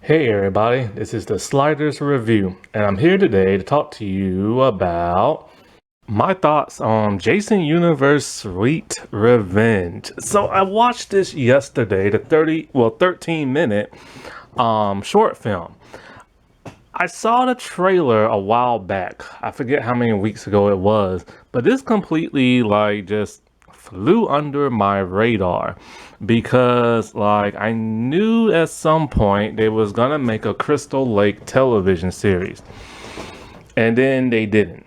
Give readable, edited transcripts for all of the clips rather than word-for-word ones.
Hey everybody, this is the Sliders Review, and I'm here today to talk to you about my thoughts on Jason Universe Sweet Revenge. So I watched this yesterday, the 13-minute short film. I saw the trailer a while back. I forget how many weeks ago it was, but this completely just flew under my radar because I knew at some point they was gonna make a Crystal Lake television series, and then they didn't.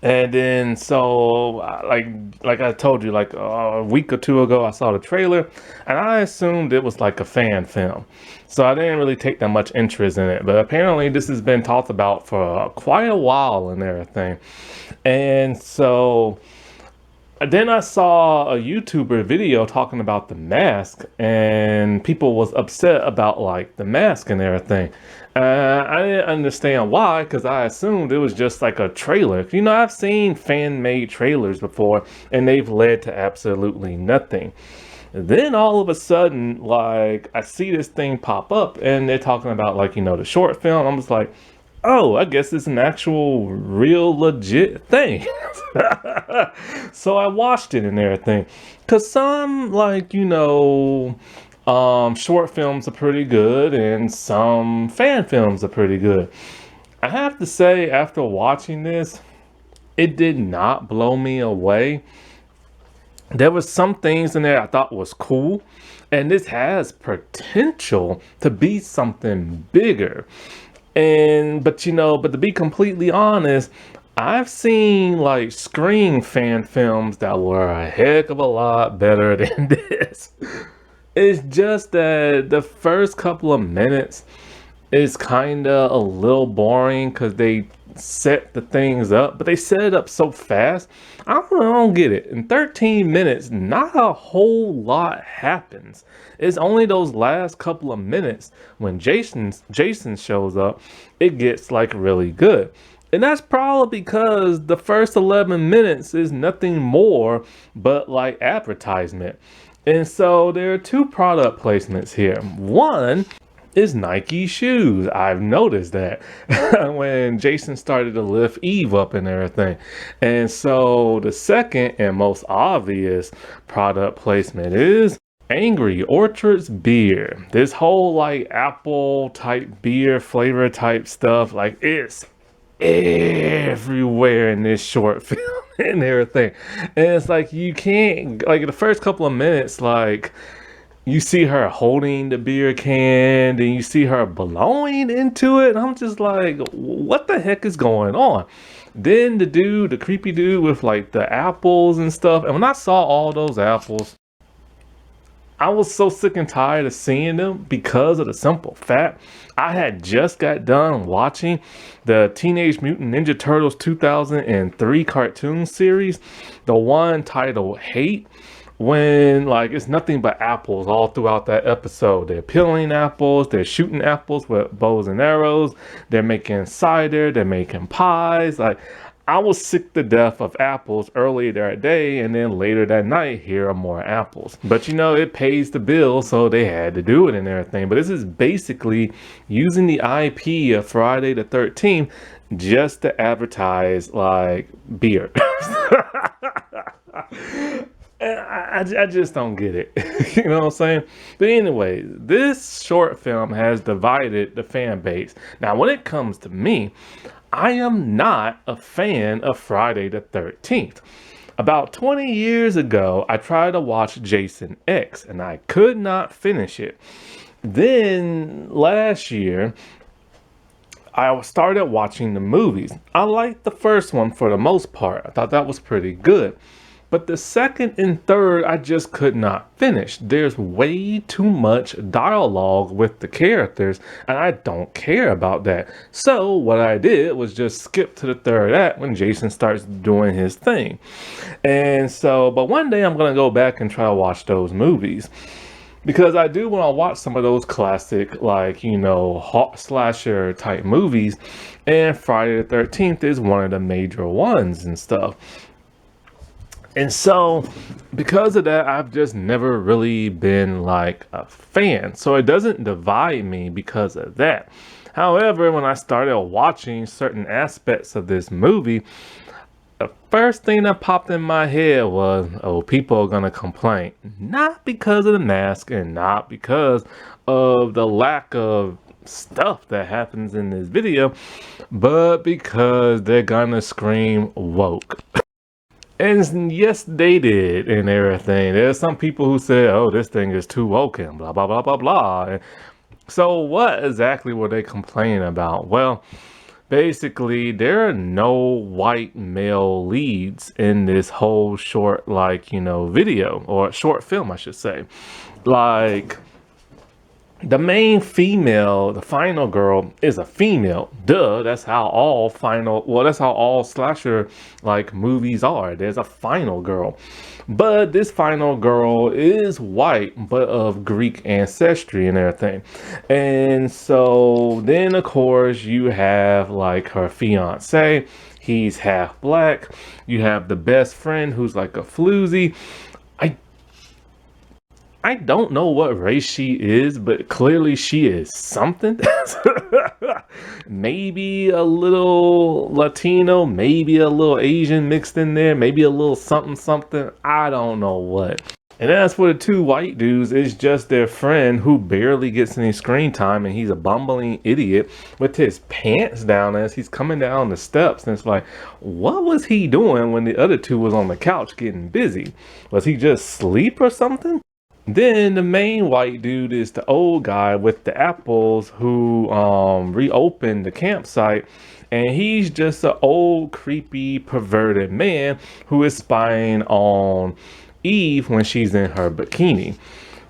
And then like I told you, a week or two ago, I saw the trailer, and I assumed it was like a fan film, so I didn't really take that much interest in it. But apparently, this has been talked about for quite a while and everything, and so. Then I saw a YouTuber video talking about the mask, and people was upset about the mask and everything. I didn't understand why, because I assumed it was just like a trailer. I've seen fan-made trailers before, and they've led to absolutely nothing. Then all of a sudden, I see this thing pop up, and they're talking about the short film. I'm just like, oh, I guess it's an actual, real, legit thing. So I watched it and everything. Because some, short films are pretty good, and some fan films are pretty good. I have to say, after watching this, it did not blow me away. There was some things in there I thought was cool, and this has potential to be something bigger. But to be completely honest, I've seen Scream fan films that were a heck of a lot better than this. It's just that the first couple of minutes is kind of a little boring because they set the things up, but they set it up so fast. I don't get it. In 13 minutes, not a whole lot happens. It's only those last couple of minutes when Jason shows up, it gets really good. And that's probably because the first 11 minutes is nothing more but advertisement. And so there are two product placements here. One is Nike shoes. I've noticed that when Jason started to lift Eve up and everything. And so the second and most obvious product placement is Angry Orchards beer. This whole apple type beer flavor type stuff, it's everywhere in this short film and everything. And it's you can't, the first couple of minutes, you see her holding the beer can, and you see her blowing into it. And I'm just like, what the heck is going on? Then the creepy dude with the apples and stuff. And when I saw all those apples, I was so sick and tired of seeing them because of the simple fact I had just got done watching the Teenage Mutant Ninja Turtles 2003 cartoon series, the one titled Hate, when it's nothing but apples all throughout that episode. They're peeling apples, they're shooting apples with bows and arrows, they're making cider, they're making pies. I was sick to death of apples earlier that day, and then later that night, here are more apples. But it pays the bill, so they had to do it and everything. But this is basically using the IP of Friday the 13th just to advertise beer. I just don't get it. You know what I'm saying? But anyway, this short film has divided the fan base. Now, when it comes to me, I am not a fan of Friday the 13th. About 20 years ago, I tried to watch Jason X, and I could not finish it. Then last year, I started watching the movies. I liked the first one for the most part. I thought that was pretty good. But the second and third, I just could not finish. There's way too much dialogue with the characters, and I don't care about that. So what I did was just skip to the third act when Jason starts doing his thing. And so, but one day I'm going to go back and try to watch those movies. Because I do want to watch some of those classic, hot slasher type movies. And Friday the 13th is one of the major ones and stuff. And so, because of that, I've just never really been like a fan. So it doesn't divide me because of that. However, when I started watching certain aspects of this movie, the first thing that popped in my head was, oh, people are going to complain. Not because of the mask and not because of the lack of stuff that happens in this video, but because they're going to scream woke. And yes, they did and everything. There's some people who said, oh, this thing is too woke and blah, blah, blah, blah, blah. And so what exactly were they complaining about? Well, basically, there are no white male leads in this whole short, like, video or short film, I should say. Like, the main female, the final girl, is a female. Duh, that's how that's how all slasher like movies are. There's a final girl. But this final girl is white, but of Greek ancestry and everything. And so then of course you have like her fiance. He's half black. You have the best friend who's like a floozy. I I don't know what race she is, but clearly she is something. Maybe a little Latino, maybe a little Asian mixed in there, maybe a little something something. I don't know what. And as for the two white dudes, it's just their friend who barely gets any screen time, and he's a bumbling idiot with his pants down as he's coming down the steps. And it's like, what was he doing when the other two was on the couch getting busy? Was he just asleep or something? Then the main white dude is the old guy with the apples who reopened the campsite, and he's just an old creepy perverted man who is spying on Eve when she's in her bikini.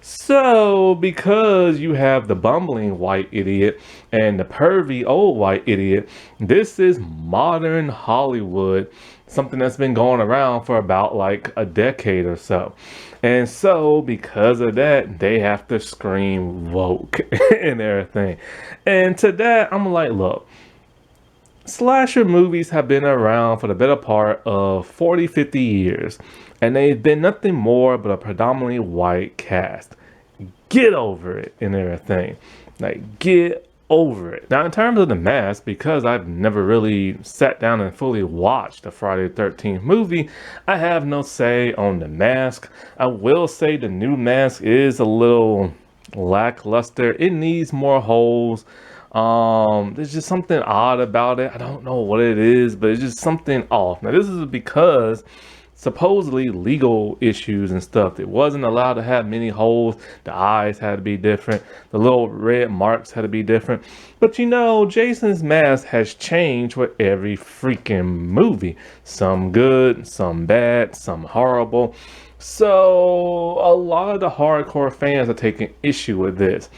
So because you have the bumbling white idiot and the pervy old white idiot, this is modern Hollywood, something that's been going around for about like a decade or so. And so because of that, they have to scream woke and everything. And to that, I'm like, look, slasher movies have been around for the better part of 40, 50 years, and they've been nothing more but a predominantly white cast. Get over it and everything. Like, get over it. Now, in terms of the mask, because I've never really sat down and fully watched the Friday the 13th movie, I have no say on the mask. I will say the new mask is a little lackluster. It needs more holes. There's just something odd about it. I don't know what it is, but it's just something off. Now, this is because supposedly legal issues and stuff. It wasn't allowed to have many holes. The eyes had to be different. The little red marks had to be different. But Jason's mask has changed with every freaking movie. Some good, some bad, some horrible. So a lot of the hardcore fans are taking issue with this.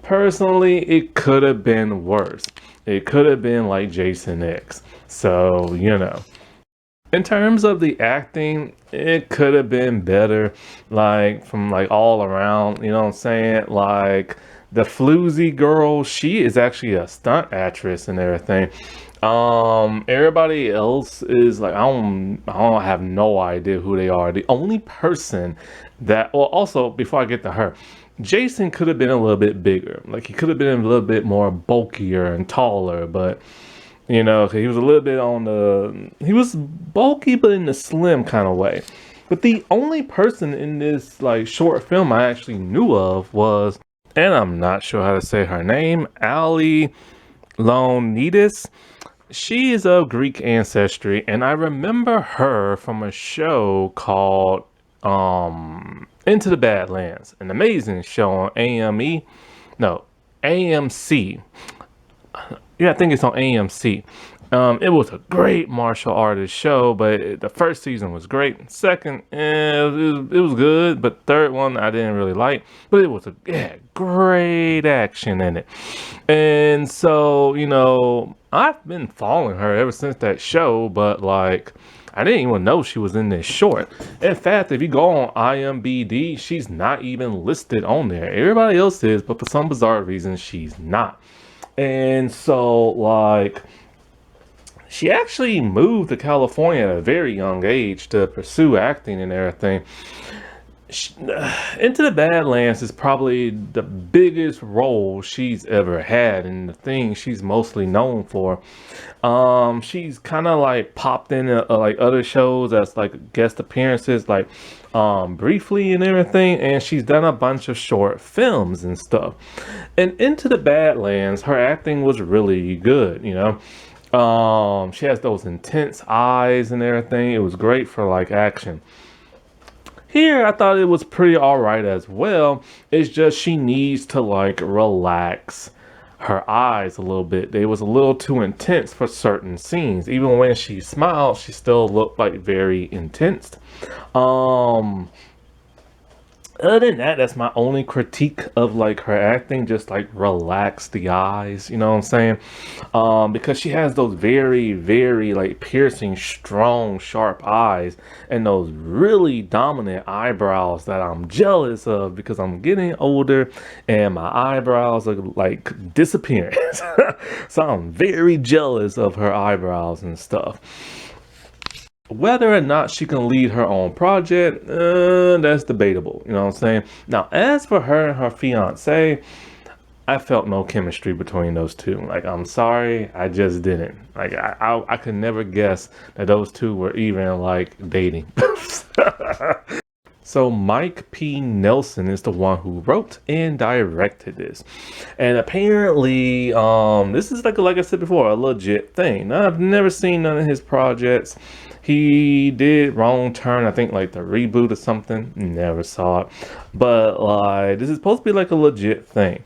Personally, it could have been worse. It could have been like Jason X. So, in terms of the acting, it could have been better, like from like all around, you know what I'm saying? Like the floozy girl, she is actually a stunt actress and everything. Everybody else is like, I don't have no idea who they are. The only person that, well, also before I get to her, Jason could have been a little bit bigger. Like he could have been a little bit more bulkier and taller, but he was a little bit he was bulky, but in the slim kind of way. But the only person in this like short film I actually knew of was, and I'm not sure how to say her name, Ally Ioannides. She is of Greek ancestry, and I remember her from a show called Into the Badlands, an amazing show on AMC. Yeah, I think it's on AMC. It was a great martial artist show, but the first season was great. Second, it was good, but third one I didn't really like. But it was great action in it. And so, I've been following her ever since that show, but like, I didn't even know she was in this short. In fact, if you go on IMBD, she's not even listed on there. Everybody else is, but for some bizarre reason, she's not. And so, like, She actually moved to California at a very young age to pursue acting and everything. Sh- Into the Badlands is probably the biggest role she's ever had, and the thing she's mostly known for. She's kind of like popped in like other shows as like guest appearances, like briefly and everything, and she's done a bunch of short films and stuff. And Into the Badlands, her acting was really good, you know. She has those intense eyes and everything. It was great for like action. Here, I thought it was pretty alright as well. It's just she needs to like relax her eyes a little bit. They was a little too intense for certain scenes. Even when she smiled, she still looked like very intense. Um, Other than that, that's my only critique of like her acting. Just like relax the eyes, you know what I'm saying? Because she has those very, very like piercing, strong, sharp eyes, and those really dominant eyebrows that I'm jealous of because I'm getting older and my eyebrows are like disappearing. So I'm very jealous of her eyebrows and stuff. Whether or not she can lead her own project, that's debatable. You know what I'm saying? Now, as for her and her fiance, I felt no chemistry between those two. Like, I'm sorry, I just didn't. Like, I could never guess that those two were even like dating. So Mike P. Nelson is the one who wrote and directed this, and apparently, this is like I said before, a legit thing. Now, I've never seen none of his projects. He did Wrong Turn, I think, like the reboot or something. Never saw it, but like this is supposed to be like a legit thing.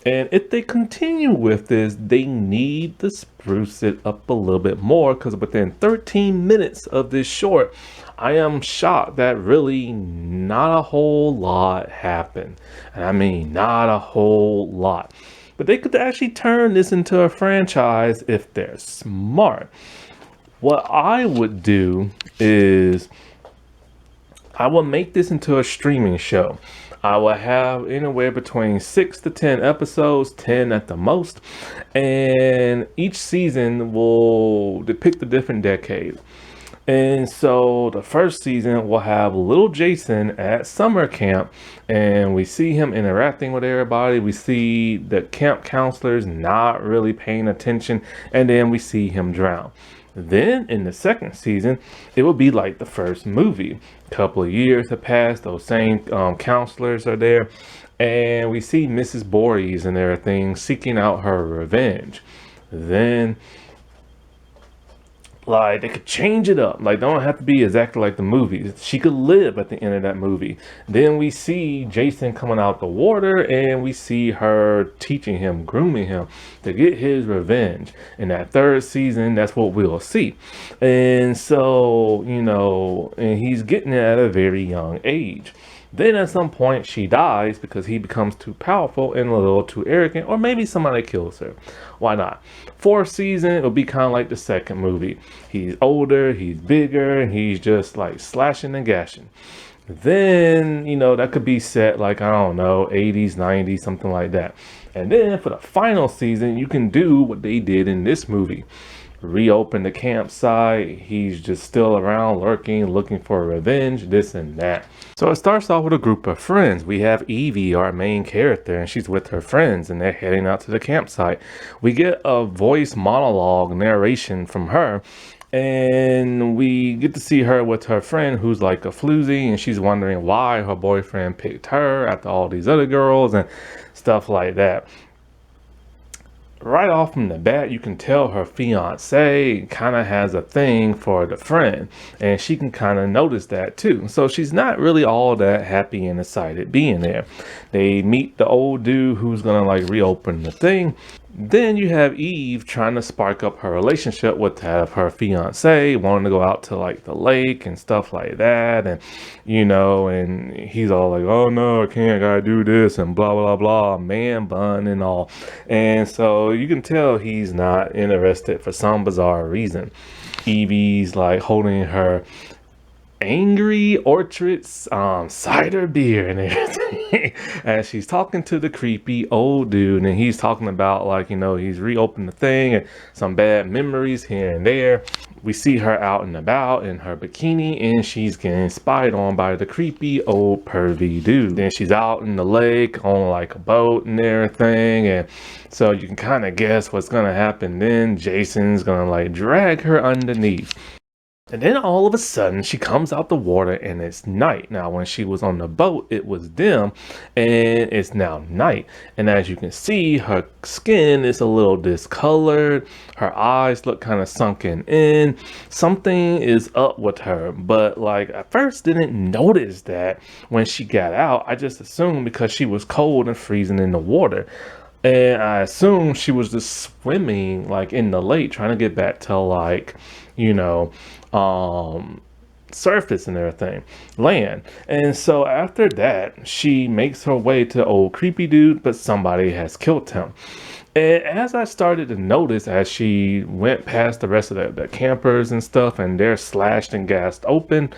And if they continue with this, they need to spruce it up a little bit more because within 13 minutes of this short, I am shocked that really not a whole lot happened. And I mean, not a whole lot. But they could actually turn this into a franchise if they're smart. What I would do is I will make this into a streaming show. I will have anywhere between 6 to 10 episodes, 10 at the most, and each season will depict a different decade. And so the first season will have little Jason at summer camp, and we see him interacting with everybody. We see the camp counselors not really paying attention, and then we see him drown. Then in the second season, it will be like the first movie. A couple of years have passed, those same counselors are there, and we see Mrs. Voorhees and everything seeking out her revenge. Then like they could change it up. Like they don't have to be exactly like the movies. She could live at the end of that movie. Then we see Jason coming out the water and we see her teaching him, grooming him to get his revenge. In that third season, that's what we'll see. And so, you know, and he's getting it at a very young age. Then at some point she dies because he becomes too powerful and a little too arrogant, or maybe somebody kills her. Why not? Fourth season, it'll be kind of like the second movie. He's older, he's bigger, and he's just like slashing and gashing. Then, you know, that could be set like, I don't know, 80s, 90s, something like that. And then for the final season, you can do what they did in this movie. Reopen the campsite. He's just still around lurking, looking for revenge, this and that. So it starts off with a group of friends. We have Evie, our main character, and she's with her friends and they're heading out to the campsite. We get a voice monologue narration from her, and we get to see her with her friend who's like a floozy, and she's wondering why her boyfriend picked her after all these other girls and stuff like that. Right off from the bat, you can tell her fiance kind of has a thing for the friend, and she can kind of notice that too. So she's not really all that happy and excited being there. They meet the old dude who's gonna like reopen the thing. Then you have Eve trying to spark up her relationship with her fiance, wanting to go out to like the lake and stuff like that. And, you know, and he's all like, oh no, I can't, I gotta do this and blah, blah, blah, man bun and all. And so you can tell he's not interested for some bizarre reason. Evie's like holding her Angry Orchard's cider beer and everything. And she's talking to the creepy old dude, and he's talking about, like, he's reopened the thing and some bad memories here and there. We see her out and about in her bikini, and she's getting spied on by the creepy old pervy dude. Then she's out in the lake on like a boat and everything, and so you can kind of guess what's gonna happen. Then Jason's gonna like drag her underneath. And then all of a sudden, she comes out the water and it's night. Now, when she was on the boat, it was dim and it's now night. And as you can see, her skin is a little discolored. Her eyes look kind of sunken in. Something is up with her. But like, I first didn't notice that when she got out. I just assumed because she was cold and freezing in the water. And I assumed she was just swimming like in the lake, trying to get back to like, you know, surface and everything, land. And so after that, she makes her way to the old creepy dude, but somebody has killed him. And as I started to notice, as she went past the rest of the campers and stuff, and they're slashed and gassed open,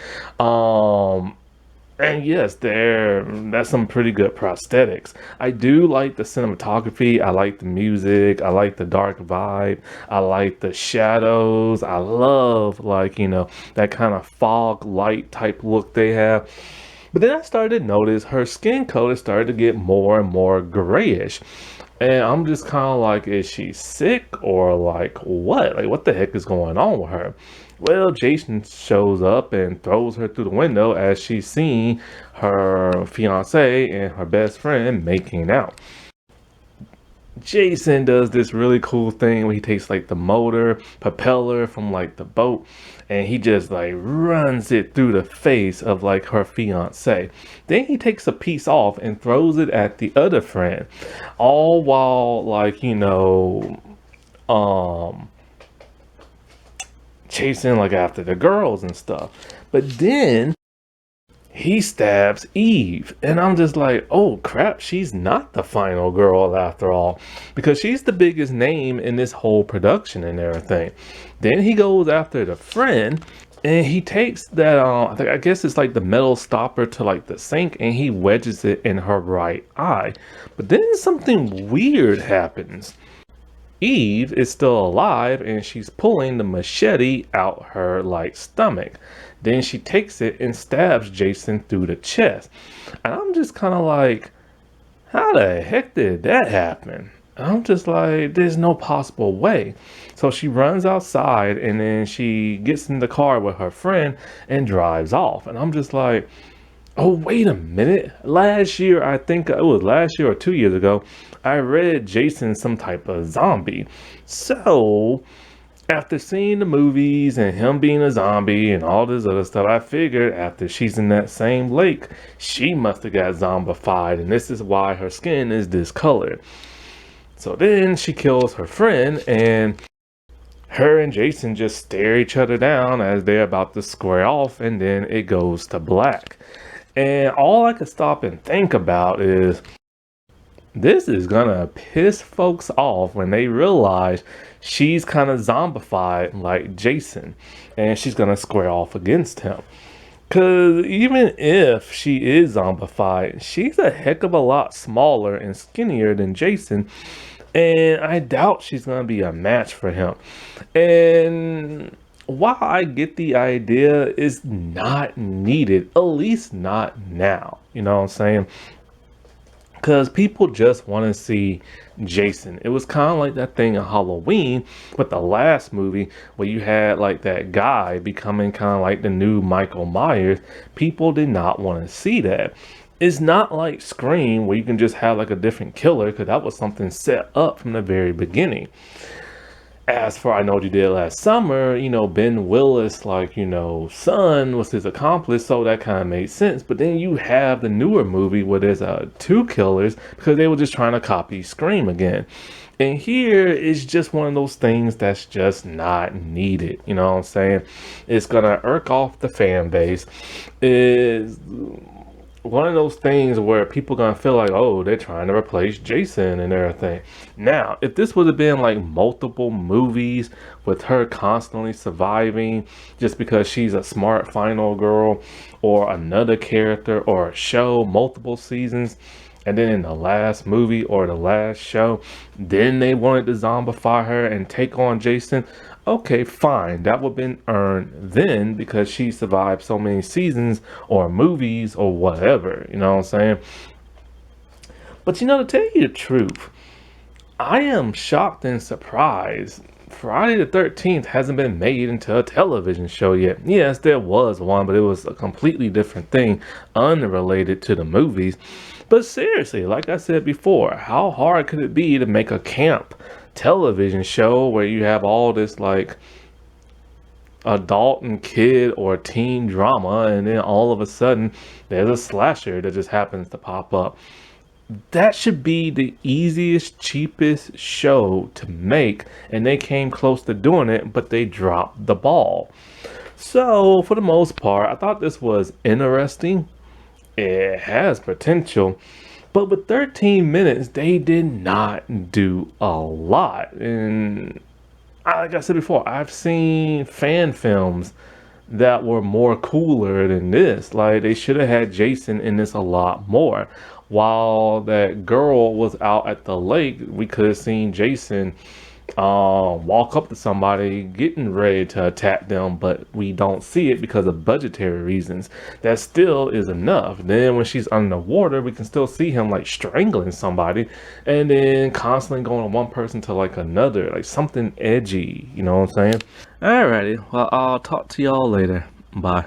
and yes, that's some pretty good prosthetics. I do like the cinematography. I like the music. I like the dark vibe. I like the shadows. I love, like, that kind of fog light type look they have. But then I started to notice her skin color started to get more and more grayish. And I'm just kind of like, is she sick or like what? Like, what the heck is going on with her? Well, Jason shows up and throws her through the window as she's seeing her fiance and her best friend making out. Jason does this really cool thing where he takes like the motor propeller from like the boat and he just like runs it through the face of like her fiance. Then he takes a piece off and throws it at the other friend, all while like, chasing like after the girls and stuff. But then he stabs Eve, and I'm just like, oh crap, she's not the final girl after all, because she's the biggest name in this whole production and everything. Then he goes after the friend, and he takes that I guess it's like the metal stopper to like the sink, and he wedges it in her right eye. But then something weird happens. Eve is still alive and she's pulling the machete out her like stomach. Then she takes it and stabs Jason through the chest. And I'm just kind of like, how the heck did that happen? And I'm just like, there's no possible way. So she runs outside and then she gets in the car with her friend and drives off. And I'm just like, oh, wait a minute. Last year, I think it was last year or 2 years ago, I read Jason some type of zombie. So after seeing the movies and him being a zombie and all this other stuff, I figured after she's in that same lake, she must have got zombified, and this is why her skin is discolored. So then she kills her friend, and her and Jason just stare each other down as they're about to square off, and then it goes to black. And all I could stop and think about is, this is gonna piss folks off when they realize she's kind of zombified like Jason, and she's gonna square off against him. Because even if she is zombified, she's a heck of a lot smaller and skinnier than Jason, and I doubt she's gonna be a match for him. And while I get the idea, it's not needed, at least not now. You know what I'm saying? Because people just want to see Jason. It was kind of like that thing in Halloween with the last movie where you had like that guy becoming kind of like the new Michael Myers. People did not want to see that. It's not like Scream where you can just have like a different killer, because that was something set up from the very beginning. As for I Know What You Did Last Summer, Ben Willis, like, son was his accomplice, so that kind of made sense. But then you have the newer movie where there's two killers because they were just trying to copy Scream again. And here is just one of those things that's just not needed. You know what I'm saying? It's gonna irk off the fan base. one of those things where people gonna feel like, oh, they're trying to replace Jason and everything. Now, if this would have been like multiple movies with her constantly surviving just because she's a smart final girl, or another character, or a show, multiple seasons, and then in the last movie or the last show, then they wanted to zombify her and take on Jason. Okay, fine. That would have been earned then because she survived so many seasons or movies or whatever. You know what I'm saying? But to tell you the truth, I am shocked and surprised. Friday the 13th hasn't been made into a television show yet. Yes, there was one, but it was a completely different thing, unrelated to the movies. But seriously, like I said before, how hard could it be to make a camp television show where you have all this like adult and kid or teen drama, and then all of a sudden there's a slasher that just happens to pop up? That should be the easiest, cheapest show to make, and they came close to doing it, but they dropped the ball. So, for the most part, I thought this was interesting. It has potential, but with 13 minutes, they did not do a lot. And like I said before, I've seen fan films that were more cooler than this. Like they should have had Jason in this a lot more. While that girl was out at the lake, we could have seen Jason walk up to somebody getting ready to attack them, but we don't see it because of budgetary reasons. That still is enough. Then when she's underwater, we can still see him like strangling somebody, and then constantly going from one person to like another, like something edgy. You know what I'm saying? Alrighty, well, I'll talk to y'all later. Bye.